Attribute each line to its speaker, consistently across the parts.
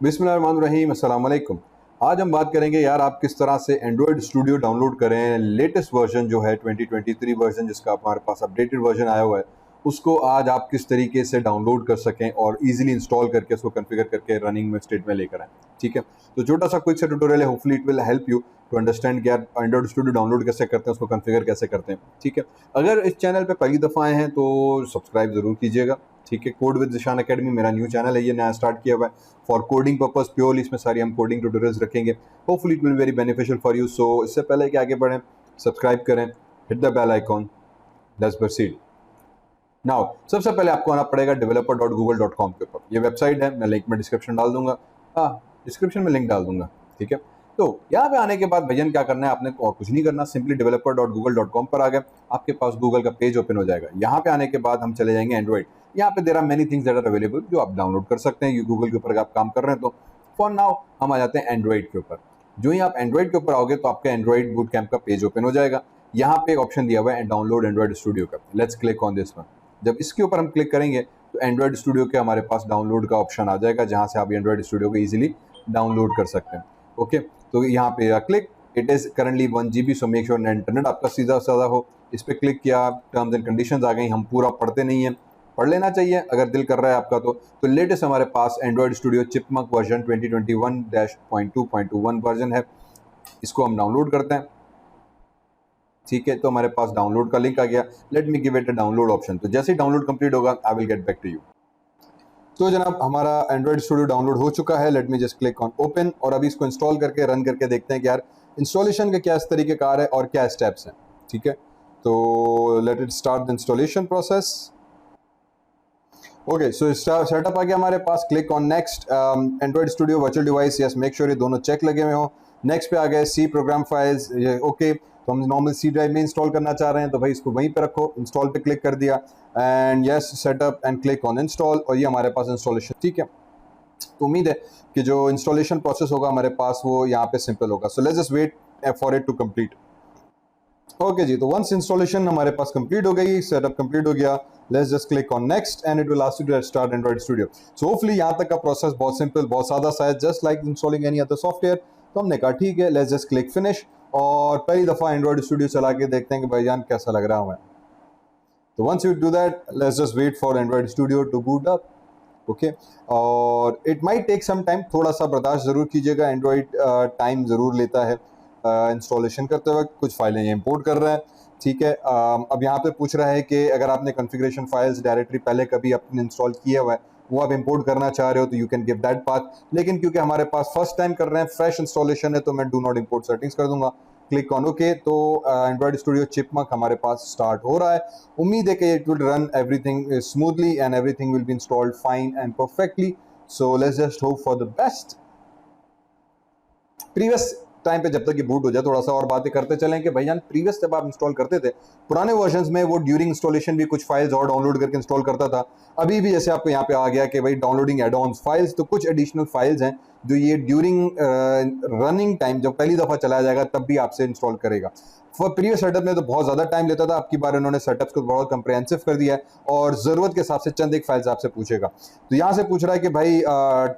Speaker 1: बिस्मिल्लाहिर्रहमानिर्रहीम, अस्सलाम वालेकुम। आज हम बात करेंगे यार आप किस तरह से एंड्रॉयड स्टूडियो डाउनलोड करें। लेटेस्ट वर्जन जो है 2023 वर्जन, जिसका हमारे पास अपडेटेड वर्जन आया हुआ है, उसको आज आप किस तरीके से डाउनलोड कर सकें और इजीली इंस्टॉल करके उसको कॉन्फ़िगर करके रनिंग में स्टेट में लेकर आएँ। ठीक है, तो छोटा सा क्विक सा ट्यूटोरियल है, hopefully it will help you to understand कि यार एंड्रॉयड स्टूडियो डाउनलोड कैसे करते हैं, उसको कॉन्फ़िगर कैसे करते हैं। ठीक है, अगर इस चैनल पे पहली दफ़ा आए हैं तो सब्सक्राइब ज़रूर कीजिएगा। ठीक है, कोड विद ज़िशान अकेडमी मेरा न्यू चैनल है, ये नया स्टार्ट किया हुआ है फॉर कोडिंग पर्पस प्योरली। इसमें सारी हम कोडिंग ट्यूटोरियल्स रखेंगे, hopefully it will very beneficial for you. So इससे पहले कि आगे बढ़ें, सब्सक्राइब करें, hit the bell icon, let's proceed. Now सबसे पहले आपको आना पड़ेगा developer.google.com के ऊपर। ये वेबसाइट है, मैं लिंक में डिस्क्रिप्शन डाल दूंगा, डिस्क्रिप्शन में लिंक डाल दूंगा। ठीक है, तो यहाँ पे आने के बाद भैया क्या करना है, आपने और कुछ नहीं करना, सिंपली developer.google.com पर आ गए, आपके पास गूगल का पेज ओपन हो जाएगा। यहाँ पे आने के बाद हम चले जाएंगे एंड्रॉइड। यहाँ पे there are many things that are available जो आप डाउनलोड कर सकते हैं। गूगल के ऊपर आप काम कर रहे हैं तो फॉर नाउ हम आ जाते हैं एंड्रॉइड के ऊपर। जो ही आप एंड्रॉइड के ऊपर आओगे तो आपका एंड्रॉइड बूट कैंप का पेज ओपन हो जाएगा। यहाँ पे एक ऑप्शन दिया हुआ है डाउनलोड एंड्रॉइड स्टूडियो का, let's click on this one. जब इसके ऊपर हम क्लिक करेंगे तो एंड्रॉइड स्टूडियो के हमारे पास डाउनलोड का ऑप्शन आ जाएगा, जहाँ से आप एंड्रॉइड स्टूडियो को इजीली डाउनलोड कर सकते हैं। ओके, तो यहाँ पे click, it is currently 1 GB, so make sure internet आपका सीधा साधा हो। इस पर क्लिक किया, टर्म्स एंड कंडीशंस आ गई। हम पूरा पढ़ते नहीं हैं, पढ़ लेना चाहिए अगर दिल कर रहा है आपका। तो लेटेस्ट हमारे पास Android Studio Chipmunk version 2021-.2.21 version है, इसको हम डाउनलोड करते हैं। ठीक है, तो हमारे पास डाउनलोड का लिंक आ गया। Let me give it a download option. तो जैसे ही डाउनलोड कंप्लीट होगा I will get back to you. तो जनाब हमारा एंड्रॉइड स्टूडियो डाउनलोड हो चुका है। Let me just click on open और अभी इसको इंस्टॉल करके रन करके देखते हैं कि यार इंस्टॉलेशन का क्या इस तरीके कार है और क्या स्टेप्स हैं। ठीक है, तो let it start the installation process. Okay, so setup आ गया हमारे पास। Click on next, Android Studio virtual device, yes, make sure ये दोनों चेक लगे हुए हो। नेक्स्ट पे आ गए सी प्रोग्राम फाइल्स, ये ओके। तो हम नॉर्मल सी ड्राइव में इंस्टॉल करना चाह रहे हैं तो भाई इसको वहीं पे रखो, इंस्टॉल पे क्लिक कर दिया and yes setup and click on install, और ये हमारे पास इंस्टॉलेशन। ठीक है, तो उम्मीद है कि जो इंस्टॉलेशन प्रोसेस होगा हमारे पास वो यहाँ पे सिंपल होगा। So let's just wait for it to complete. Okay जी, तो वंस इंस्टॉलेशन हमारे पास कंप्लीट हो गई, सेटअप कंप्लीट हो गया, let's just click on next and it will ask you to start Android Studio. So hopefully यहाँ तक का प्रोसेस बहुत सिंपल, बहुत सादा सा है, just like installing any other software. तो हमने कहा ठीक है, लेट्स जस्ट क्लिक फिनिश और पहली दफ़ा एंड्रॉइड स्टूडियो चला के देखते हैं कि भाईजान कैसा लग रहा है। तो once you do that, let's just wait for Android Studio to boot up. Okay, और it might take some time, थोड़ा सा बर्दाश्त ज़रूर कीजिएगा, एंड्रॉइड टाइम ज़रूर लेता है इंस्टॉलेशन करते वक्त। कुछ फाइलें इंपोर्ट कर रहा है। ठीक है, अब यहाँ पे पूछ रहा है कि अगर आपने कॉन्फ़िगरेशन फाइल्स डायरेक्टरी पहले कभी अपने इंस्टॉल किया हुआ है, वो आप इंपोर्ट करना चाह रहे हो तो you can give that path. लेकिन क्योंकि हमारे पास फर्स्ट टाइम कर रहे हैं, फ्रेश इंस्टॉलेशन है, तो मैं डू नॉट इंपोर्ट सेटिंग्स कर दूंगा। Click on okay. तो एंड्रॉइड स्टूडियो चिपमंक हमारे पास स्टार्ट हो रहा है। उम्मीद है कि it will run everything smoothly and everything will be installed fine and perfectly. So let's just hope for the best. Previous time पे जब तक ये बूट हो जाए थोड़ा सा और बातें करते चलें कि भाईजान प्रीवियस जब आप इंस्टॉल करते थे पुराने वर्जन्स में, वो ड्यूरिंग इंस्टॉलेशन भी कुछ फाइल्स और डाउनलोड करके इंस्टॉल करता था। अभी भी जैसे आपको यहाँ पे आ गया कि भाई डाउनलोडिंग एड ऑन्स फाइल्स, तो कुछ एडिशनल फाइल्स हैं जो ये ड्यूरिंग रनिंग टाइम जब पहली दफ़ा चलाया जाएगा तब भी आपसे इंस्टॉल करेगा। फॉर प्रीवियस सेटअप में तो बहुत ज़्यादा टाइम लेता था, आपकी बार इन्होंने सेटअप्स को बहुत कंप्रेहेंसिव कर दिया है और ज़रूरत के हिसाब से चंद एक फाइल्स आपसे पूछेगा। तो यहाँ से पूछ रहा है कि भाई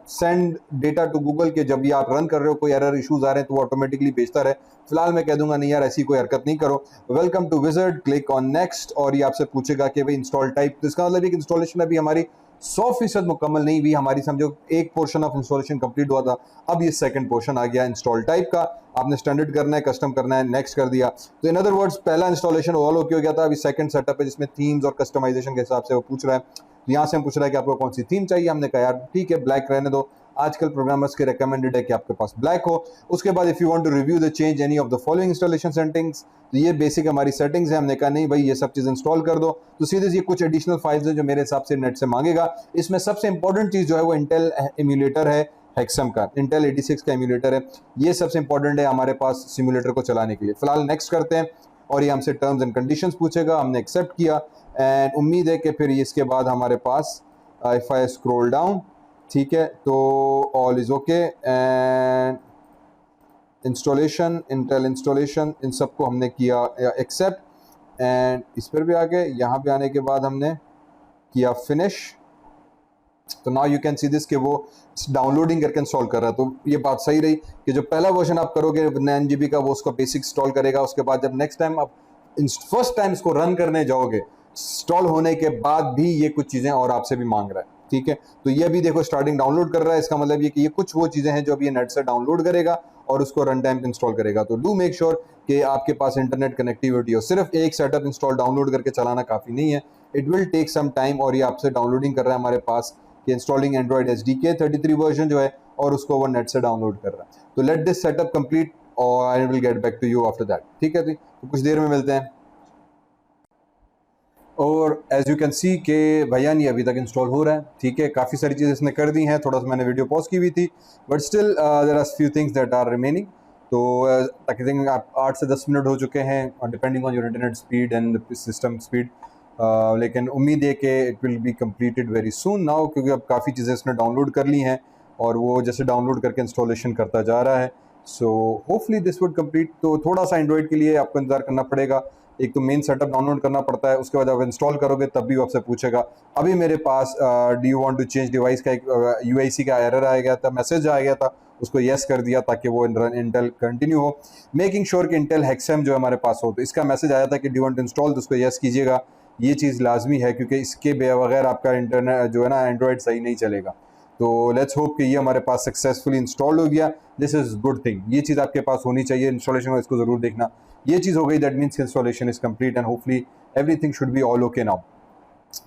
Speaker 1: सेंड डेटा टू गूगल के जब ये आप रन कर रहे हो कोई एरर इशूज़ आ रहे हैं तो वो ऑटोमेटिकली भेजता रहे। फिलहाल मैं कह दूंगा नहीं यार, ऐसी कोई हरकत नहीं करो। Welcome to wizard, click on next, और ये आपसे पूछेगा कि भाई इंस्टॉल टाइप। तो इसका मतलब इंस्टॉलेशन अभी हमारी 100% मुकम्मल नहीं हुई, हमारी समझो एक पोर्शन ऑफ इंस्टॉलेशन कंप्लीट हुआ था, अब ये सेकंड पोर्शन आ गया इंस्टॉल टाइप का। आपने स्टैंडर्ड करना है, कस्टम करना है, नेक्स्ट कर दिया। तो इन अदर वर्ड्स पहला इंस्टॉलेशन ऑल ओके हो गया था, अभी सेकंड सेटअप है जिसमें थीम्स और कस्टमाइजेशन के हिसाब से वो पूछ रहा है। तो यहाँ से हम पूछ रहा है कि आपको कौन सी थीम चाहिए। हमने कहा यार ठीक है, ब्लैक रहने दो, आजकल प्रोग्रामर्स के रिकमेंडेड है कि आपके पास ब्लैक हो। उसके बाद if you want to review the change any of the following installation settings, तो ये बेसिक हमारी सेटिंग्स है। हमने कहा नहीं भाई ये सब चीज़ इंस्टॉल कर दो। तो सीधे ये कुछ एडिशनल फाइल्स हैं जो मेरे हिसाब से नेट से मांगेगा। इसमें सबसे इंपॉर्टेंट चीज़ जो है वो इंटेल एम्यूलेटर है, हेक्सम का इंटेल 86 का एम्यूलेटर है। ये सबसे इंपॉर्टेंट है हमारे पास सिमुलेटर को चलाने के लिए। फिलहाल नेक्स्ट करते हैं और ये हमसे टर्म्स एंड कंडीशंस पूछेगा, हमने एक्सेप्ट किया एंड उम्मीद है कि फिर इसके बाद हमारे पास इफ आई स्क्रॉल डाउन, ठीक है, तो all is okay and installation, Intel installation, इन सबको हमने किया एक्सेप्ट एंड इस पर भी आ गए। यहाँ पे आने के बाद हमने किया फिनिश तो now you can see this कि वो डाउनलोडिंग करके इंस्टॉल कर रहा है। तो ये बात सही रही कि जो पहला वर्जन आप करोगे 9 GB का, वो उसका बेसिक इंस्टॉल करेगा। उसके बाद जब नेक्स्ट टाइम आप फर्स्ट टाइम इसको रन करने जाओगे, इंस्टॉल होने के बाद भी ये कुछ चीज़ें और आपसे भी मांग रहा है, ठीक है। तो ये भी देखो स्टार्टिंग डाउनलोड कर रहा है, इसका मतलब ये कि ये कुछ वो चीज़ें हैं जो अभी ये नेट से डाउनलोड करेगा और उसको रन टाइम इंस्टॉल करेगा। तो डू मेक श्योर कि आपके पास इंटरनेट कनेक्टिविटी हो। सिर्फ एक सेटअप इंस्टॉल डाउनलोड करके चलाना काफ़ी नहीं है, it will take some time. और ये आपसे डाउनलोडिंग कर रहा है हमारे पास कि इंस्टॉलिंग एंड्रॉइड SDK 33 वर्जन जो है, और उसको वो नेट से डाउनलोड कर रहा है। तो लेट दिस सेटअप कंप्लीट और I will get back to you after that, ठीक है। तो कुछ देर में मिलते हैं। और एज यू कैन सी के भैया ये अभी तक इंस्टॉल हो रहा है, ठीक है। काफ़ी सारी चीज़ें इसने कर दी हैं, थोड़ा सा मैंने वीडियो पॉज की हुई थी, but still there are few things that are remaining. तो तकरीबन आप 8 से 10 मिनट हो चुके हैं depending on your internet speed and system speed, लेकिन उम्मीद है कि it will be completed very soon now, क्योंकि अब काफ़ी चीज़ें इसने डाउनलोड कर ली हैं और वो जैसे डाउनलोड करके इंस्टॉलेशन करता जा रहा है। So hopefully this would complete. तो थोड़ा सा एंड्रॉइड के लिए आपको इंतजार करना पड़ेगा। एक तो मेन सेटअप डाउनलोड करना पड़ता है, उसके बाद आप इंस्टॉल करोगे तब भी वो आपसे पूछेगा। अभी मेरे पास do you want to change device का एक UIC का एरर आ गया था, मैसेज आ गया था, उसको येस कर दिया ताकि वो इंटेल कंटिन्यू हो। मेकिंग श्योर कि इंटेल हेक्सम जो हमारे पास हो, तो इसका मैसेज आया था कि डू वांट टू इंस्टॉल, तो उसको येस कीजिएगा। ये चीज़ लाजमी है क्योंकि इसके बगैर आपका इंटरनेट जो है ना एंड्रॉयड सही नहीं चलेगा। तो लेट्स होप कि ये हमारे पास सक्सेसफुली इंस्टॉल हो गया। दिस इज़ गुड थिंग, ये चीज़ आपके पास होनी चाहिए। इंस्टॉलेशन में इसको ज़रूर देखना। ये चीज़ हो गई, that means installation is complete and hopefully everything should be all okay now,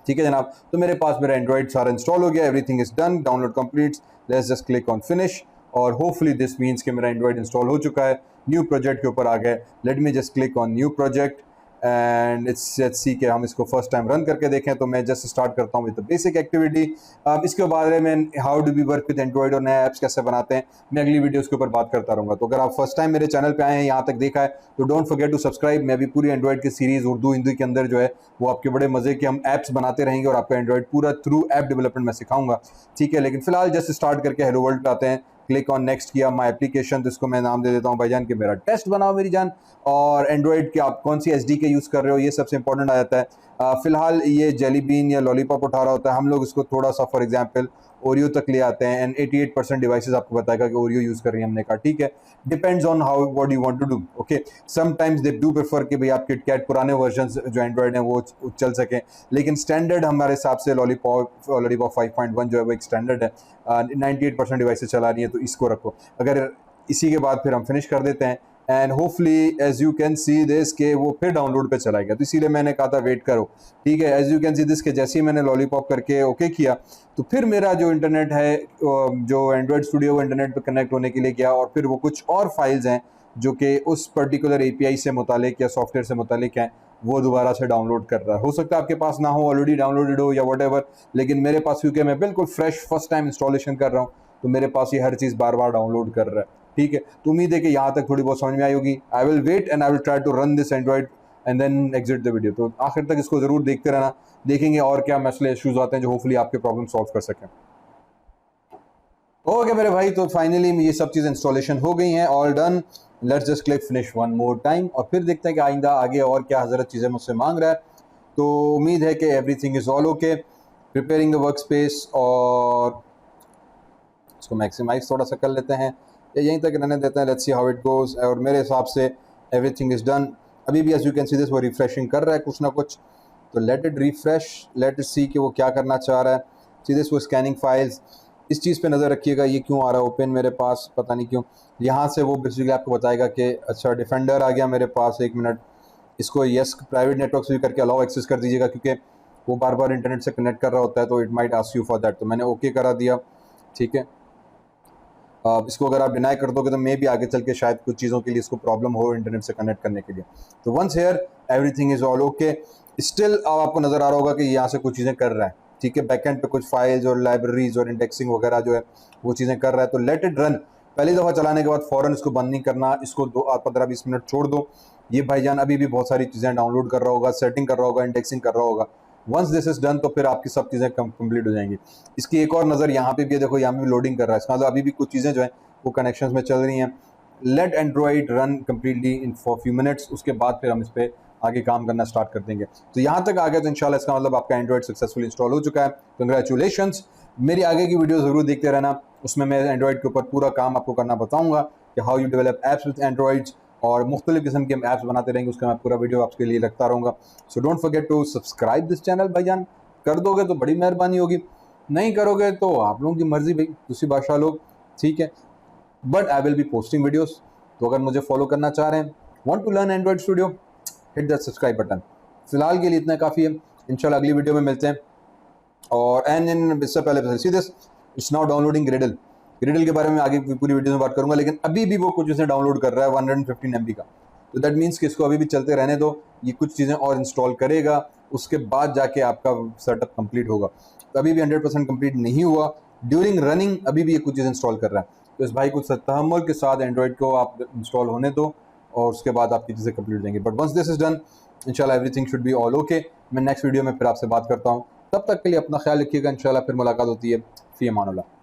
Speaker 1: ठीक है जनाब। तो मेरे पास मेरा एंड्रॉइड सारा इंस्टॉल हो गया, everything is done, download complete. Let's just click on finish और होपफुली दिस मीन्स कि मेरा एंड्रॉइड इंस्टॉल हो चुका है। न्यू प्रोजेक्ट के ऊपर आ गए। Late me just click on new project and let's see कि हम इसको फर्स्ट टाइम रन करके देखें। तो मैं जस्ट स्टार्ट करता हूँ विद द बेसिक एक्टिविटी। अब इसके बारे में how do we work with Android और नए ऐप्स कैसे बनाते हैं, मैं अगली वीडियोस के ऊपर बात करता रहूँगा। तो अगर आप फर्स्ट टाइम मेरे चैनल पे आए हैं, यहाँ तक देखा है, तो डोंट फॉरगेट टू सब्सक्राइब। मैं अभी पूरी एंड्रॉइड की सीरीज उर्दू हिंदी के अंदर जो है वो आपके बड़े मजे के हम ऐप्स बनाते रहेंगे और आपको एंड्रॉइड पूरा थ्रू ऐप डेवलपमेंट में सिखाऊंगा, ठीक है। लेकिन फिलहाल जस्ट स्टार्ट करके हेलो वर्ल्ड पे आते हैं। क्लिक ऑन नेक्स्ट किया, माई एप्लीकेशन, तो इसको मैं नाम दे देता हूँ भाईजान कि मेरा टेस्ट बनाओ मेरी जान। और एंड्रॉइड के आप कौन सी SDK यूज़ कर रहे हो, ये सबसे इंपॉर्टेंट आ जाता है। फिलहाल ये जेली बीन या लॉलीपॉप उठा रहा होता है, हम लोग इसको थोड़ा सा फॉर एग्जांपल ओरियो तक ले आते हैं एंड 88% डिवाइसेस आपको बताएगा कि ओरियो यूज़ कर रही है। हमने कहा ठीक है, depends on how what you want to do, okay. Sometimes they do prefer कि भाई आप किटकैट पुराने वर्जन जो एंड्रॉइड हैं वो चल सकें, लेकिन स्टैंडर्ड हमारे हिसाब से लॉलीपॉप 5.1 जो है वो एक स्टैंडर्ड है। 98% डिवाइसेस चला रही है, तो इसको रखो। अगर इसी के बाद फिर हम फिनिश कर देते हैं and hopefully as you can see this के वो फिर डाउनलोड पे चला गया। तो इसीलिए मैंने कहा था वेट करो, ठीक है। As you can see this के जैसे ही मैंने लॉलीपॉप करके ओके किया, तो फिर मेरा जो इंटरनेट है, जो एंड्रॉयड स्टूडियो वो इंटरनेट पे कनेक्ट होने के लिए गया और फिर वो कुछ और फाइल्स हैं जो कि उस पर्टिकुलर API से मुतालिक या सॉफ्टवेयर से मुतालिक हैं, वो दोबारा से डाउनलोड कर रहा है। हो सकता है आपके पास ना हो, ऑलरेडी डाउनलोडेड हो या व्हाटएवर, लेकिन मेरे पास क्योंकि मैं बिल्कुल फ्रेश फर्स्ट टाइम इंस्टॉलेशन कर रहा हूँ, तो मेरे पास ये हर चीज़ बार बार डाउनलोड कर रहा है, ठीक है। तो उम्मीद है कि यहाँ तक थोड़ी बहुत समझ में आई होगी। I will wait and I will try to run this Android and then exit the video. तो आखिर तक इसको ज़रूर देखते रहना, देखेंगे और क्या मसले इशूज़ आते हैं जो होपफुली आपके प्रॉब्लम सॉल्व कर सकें। ओके मेरे भाई, तो फाइनली ये सब चीज़ इंस्टॉलेशन हो गई हैं, all done. Let's just click finish one more time और फिर देखते हैं कि आइंदा आगे और क्या हज़रत चीज़ें मुझसे मांग रहा है। तो उम्मीद है कि everything is all okay. Preparing the work space और इसको मैक्सिमाइज थोड़ा सा कर लेते हैं या यहीं तक रहने देते हैं। Let's see how it goes. और मेरे हिसाब से एवरीथिंग इज़ डन। अभी भी as you can see this वो रिफ्रेशिंग कर रहा है कुछ ना कुछ, तो let it refresh, let it see कि वो क्या करना चाह रहा है। सी दिस वो स्कैनिंग फाइल्स, इस चीज़ पे नज़र रखिएगा। ये क्यों आ रहा है ओपन मेरे पास, पता नहीं क्यों। यहाँ से वो बेसिकली आपको बताएगा कि अच्छा डिफेंडर आ गया मेरे पास, 1 मिनट। इसको यस प्राइवेट नेटवर्क से भी करके अलाउ एक्सेस कर दीजिएगा, क्योंकि वो बार बार इंटरनेट से कनेक्ट कर रहा होता है, तो it might ask you for that. तो मैंने ओके करा दिया, ठीक है। इसको अगर आप डिनाई कर दोगे तो मे भी आगे चल के शायद कुछ चीज़ों के लिए इसको प्रॉब्लम हो इंटरनेट से कनेक्ट करने के लिए। तो once here everything is all okay. Still आपको नज़र आ रहा होगा कि यहाँ से कुछ चीज़ें कर रहा है, ठीक है। बैकएंड पे कुछ फाइल्स और लाइब्रेरीज और इंडेक्सिंग वगैरह जो है वो चीज़ें कर रहा है। तो लेट इट रन। पहली दफ़ा चलाने के बाद फ़ौरन इसको बंद नहीं करना, इसको 15-20 मिनट छोड़ दो। ये भाईजान अभी भी बहुत सारी चीज़ें डाउनलोड कर रहा होगा, सेटिंग कर रहा होगा, इंडेक्सिंग कर रहा होगा। वंस दिस इज डन तो फिर आपकी सब चीज़ें कंप्लीट हो जाएंगी। इसकी एक और नज़र यहाँ पे भी देखो, यहाँ पे भी लोडिंग कर रहा है, इसका मतलब अभी भी कुछ चीज़ें जो है वो कनेक्शंस में चल रही हैं। Let Android run completely in for few minutes, उसके बाद फिर हम इस पर आगे काम करना स्टार्ट कर देंगे। तो यहाँ तक आ गया तो इंशाल्लाह इसका मतलब आपका एंड्रॉइड सक्सेसफुली इंस्टॉल हो चुका है। कंग्रेचुलेशंस। मेरी आगे की वीडियो ज़रूर देखते रहना, उसमें मैं एंड्रॉयड के ऊपर पूरा काम आपको करना बताऊँगा कि how you develop apps with androids, और मुख्तलिफ किस्म के हम ऐप्स बनाते रहेंगे, उसका मैं पूरा वीडियो आपके लिए रखता रहूँगा। So don't forget to subscribe this channel भाईजान, कर दोगे तो बड़ी मेहरबानी होगी, नहीं करोगे तो आप लोगों की मर्जी भाई, दूसरी बादशाह लोग, ठीक है। But I will be posting videos, तो अगर मुझे फॉलो करना चाह रहे हैं, want to learn Android Studio, hit that subscribe button. फिलहाल के लिए इतना काफ़ी है, इंशाल्लाह अगली वीडियो में मिलते हैं। और एंड इससे पहले see this, it's now downloading Gradle. Gradle के बारे में आगे पूरी वीडियो में बात करूंगा, लेकिन अभी भी वो कुछ चीज़ें डाउनलोड कर रहा है 115 MB का, तो दैट मीन्स कि इसको अभी भी चलते रहने दो, ये कुछ चीज़ें और इंस्टॉल करेगा, उसके बाद जाके आपका सेटअप कंप्लीट होगा। तो अभी भी 100% कंप्लीट नहीं हुआ, ड्यूरिंग रनिंग अभी भी ये कुछ चीज़ इंस्टॉल कर रहा है। तो इस भाई को तहम्मुल के साथ एंड्रॉइड को आप इंस्टॉल होने दो, और उसके बाद आपकी चीज़ें कंप्लीट हो जाएंगी। But once this is done, इंशाल्लाह everything should be all okay. मैं नेक्स्ट वीडियो में फिर आपसे बात करता हूँ, तब तक के लिए अपना ख्याल रखिएगा, इंशाल्लाह फिर मुलाकात होती है। फी अमानुल्लाह।